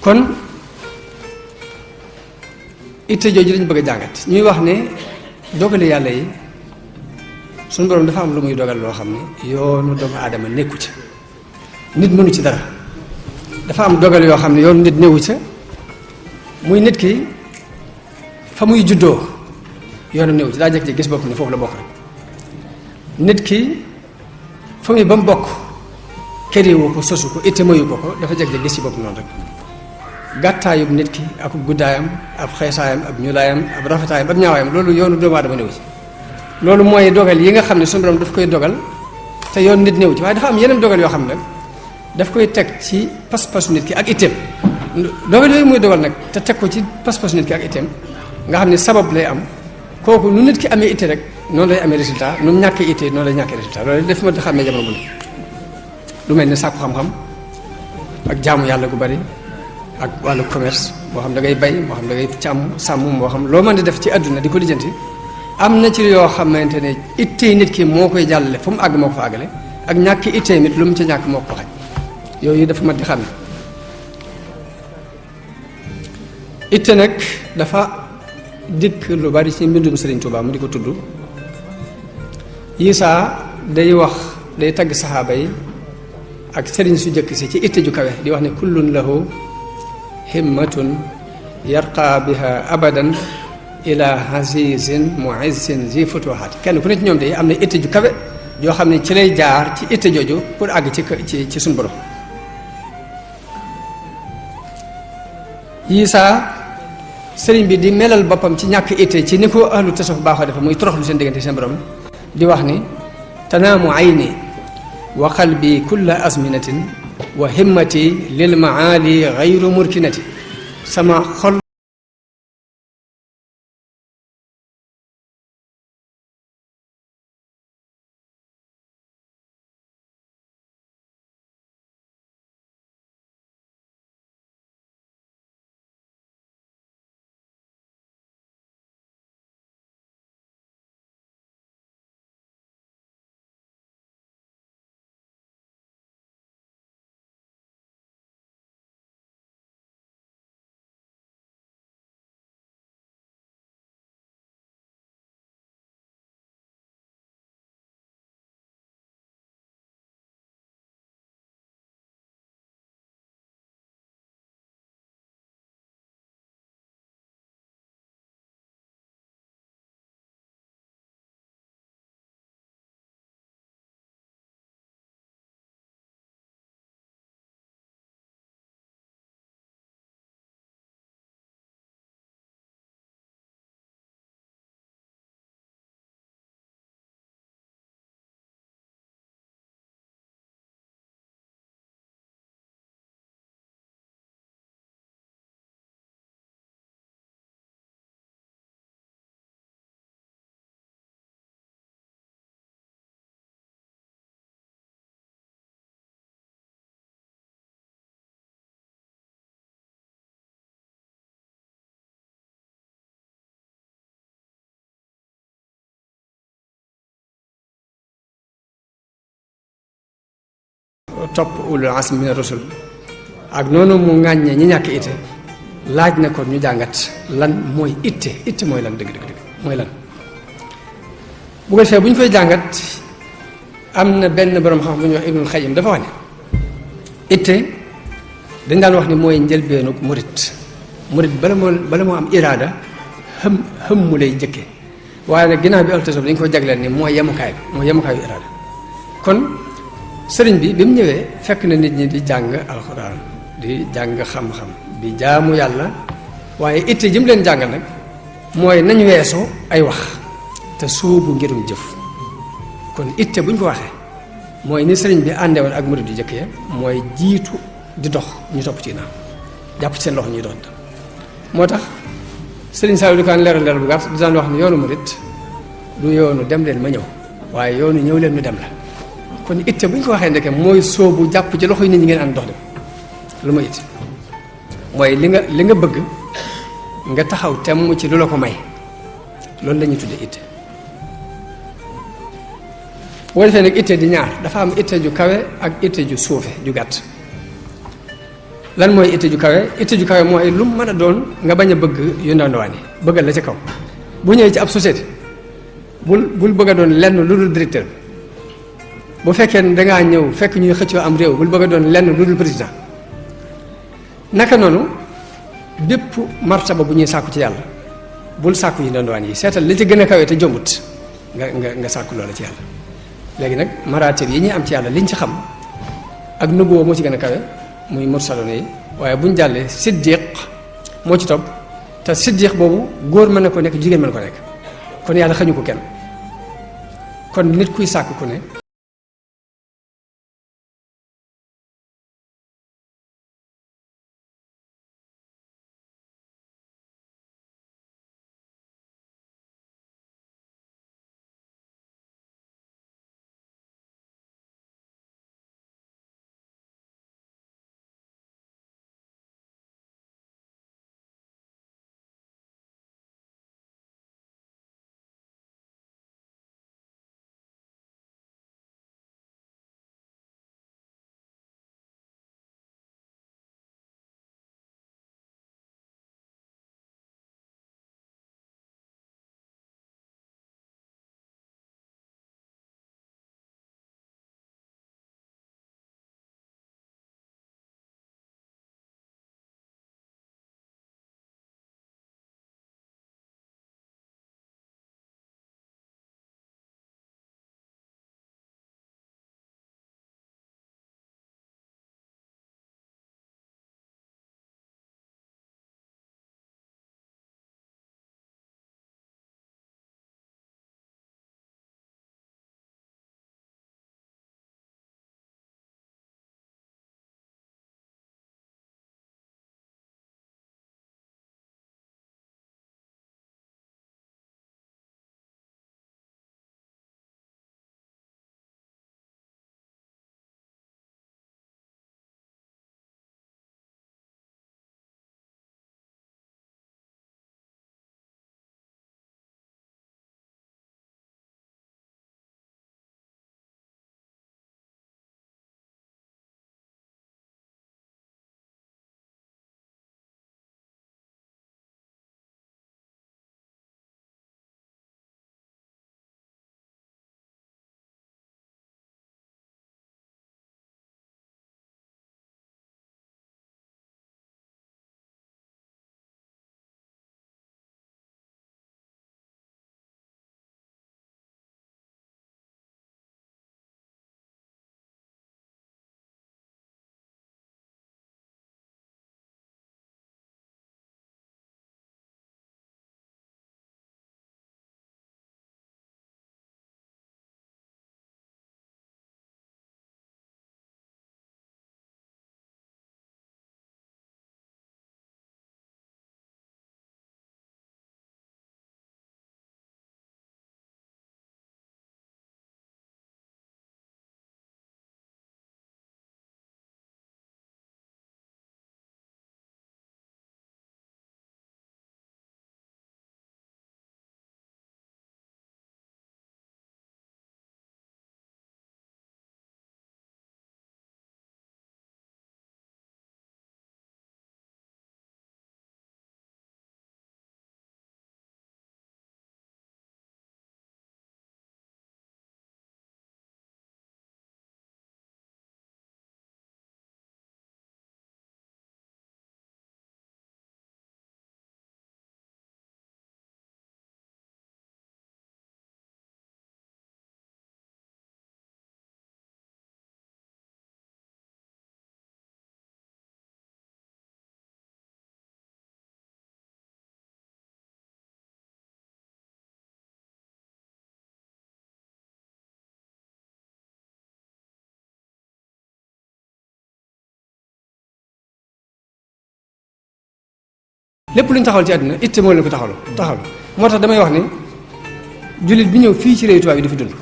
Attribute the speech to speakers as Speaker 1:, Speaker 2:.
Speaker 1: kon itte jooju dañ bëgg a jàngat ñuy wax ne dogale yàlla yi suñu borom dafa am lu muy dogal loo xam ne yoonu doomu aadama nekku ca nit mënu ci dara dafa am dogal yoo xam ne yoonu nit newu ca muy nit ki fa muy juddoo yoonu newu ci daa jekk gis bopp ne foofu la bokk rek nit ki fa muy ba mu bokk këriwu ko sosu ko itte mayu ko dafa jekk gis ci bopp noonu rek gàttaayub nit ki ak guddaayam ab xeesaayam ab ñuulaayam ab rafetaayam ab ñaawaayam loolu yoonu doomu aadama newu ci loolu mooy dogal yi nga xam ne suñu borom daf koy dogal te yoon nit néew ci waaye dafa am yeneen dogal yoo xam ne daf koy teg ci pas-pasu nit ki ak itteem dogal yooyu muy dogal nag te teg ko ci pas-pasu nit ki ak itteem nga xam ne sabab lay am kooku nu nit ki amee itte rek noonu lay amee résultat nu mu ñàkkee itte noonu lay ñàkkee résultat loolu daf ma di xàmmee jamono bu ne lu mel ne sàkku xam-xam ak jaamu yàlla gu bari ak wàllu commerce moo xam da ngay bay moo xam da ngay sàmm moo xam loo mën di def ci àdduna di ko lijjanti am na ci yoo xamante ne ittey nit ki moo koy jàllale fu mu àgg moo ko fa àggale ak ñàkk ittey nit lu mu ca ñàkk moo ko xaj yooyu dafa mat di xam ne itte nag dafa dikk lu bari ci mbindum Sëriñ Tuubaa mu di ko tudd Isaa day wax day tagg saxaaba yi ak sëriñ su jëkk si ci itte ju kawe di wax ne kullun lahu himmatun yarqa biha abadan ila azizin mu'izzin zi futuhat kenn ku ne ci ñoom de am na itte ju kawe yoo xam ne ci lay jaar ci itte jooju pour àgg ci suñu borom Isaa sëriñ bi di melal boppam ci ñàkk itte ci ni ko ahlu tasawuf baaxoo defe muy toroxlu seen diggante seen borom di wax ni tanaamu ayni wa qalbi kulla azminatin wa himmati lil maali ghayru murkinati sama xol topp ulul azmi mina rusul ak noonu mu ŋàññee ñi ñàkk itte laaj na ko ñu jàngat lan mooy itte mooy lan dëgg mooy lan bu ko defee bu ñu koy jàngat am na benn borom xam bu ñuy wax Ibnul Xayyim dafa wax ne itte dañ daan wax ni mooy njëlbeenu murit bala moo am iraada xëm mu lay jëkke waaye nag ginnaaw bi altasawuf dañ ko jagleel ni mooy yemukaayu iraada kon sëriñ bi mu ñëwee fekk na nit ñi di jàng alxuraan di jàng xam-xam di jaamu yàlla waaye itte jëm leen jàngal nag mooy nañ weesoo ay wax te suubu ngirum jëf kon itte buñ ko waxee mooy ni sëriñ bi àndewoon ak murid yu jëkk ya mooy jiitu di dox ñu topp ci naam jàpp ci seen loxo ñuy dox moo tax sëriñ Saliou di kaan leeral bu gàtt di daan wax ni yoonu murid du yoonu dem leen ma ñëw waaye yoonu ñëw leen ñu dem la kon itte bu ñu ko waxee ndeke mooy soobu jàpp ci loxo yi nit ñi ngeen ànd dox dem lu ma itte mooy li nga bëgg nga taxaw temm ci lu la ko may loolu la ñuy tuddee itte boo defee nag itte di ñaar dafa am itte ju kawe ak itte ju suufe ju gàtt lan mooy itte ju kawe? Itte ju kawe mooy lu mu mën a doon nga bañ a bëgg yu ndawaan yi bëggal la ca kaw. bu ñëwee ci ab société bul bëgg a doon lenn lu dul directeur bu fekkee ne dangaa ñëw fekk ñuy xëccoo am réew bul bëgg a doon lenn lu dul président. naka noonu bépp martaba bu ñuy sàkku ci yàlla bul sàkku yu ndawaan yi seetal li ci gën a kawe te jombut nga sàkku loola ci yàlla. léegi nag maraatib yi ñuy am ci yàlla liñ ci xam ak nubuwa moo ci gën a kawe muy mursaloon yi waaye buñ jàllee siddiq moo ci topp te siddiq boobu góor mën na ko nekk jigéen mën na ko nekk kon yàlla xañu ko kenn kon nit kuy sàkk ku ne lépp lu ñu taxawal ci àdduna itte moo leen ko taxawal moo tax damay wax ni jullit bi ñëw fii ci réew tubaab yi dafa dund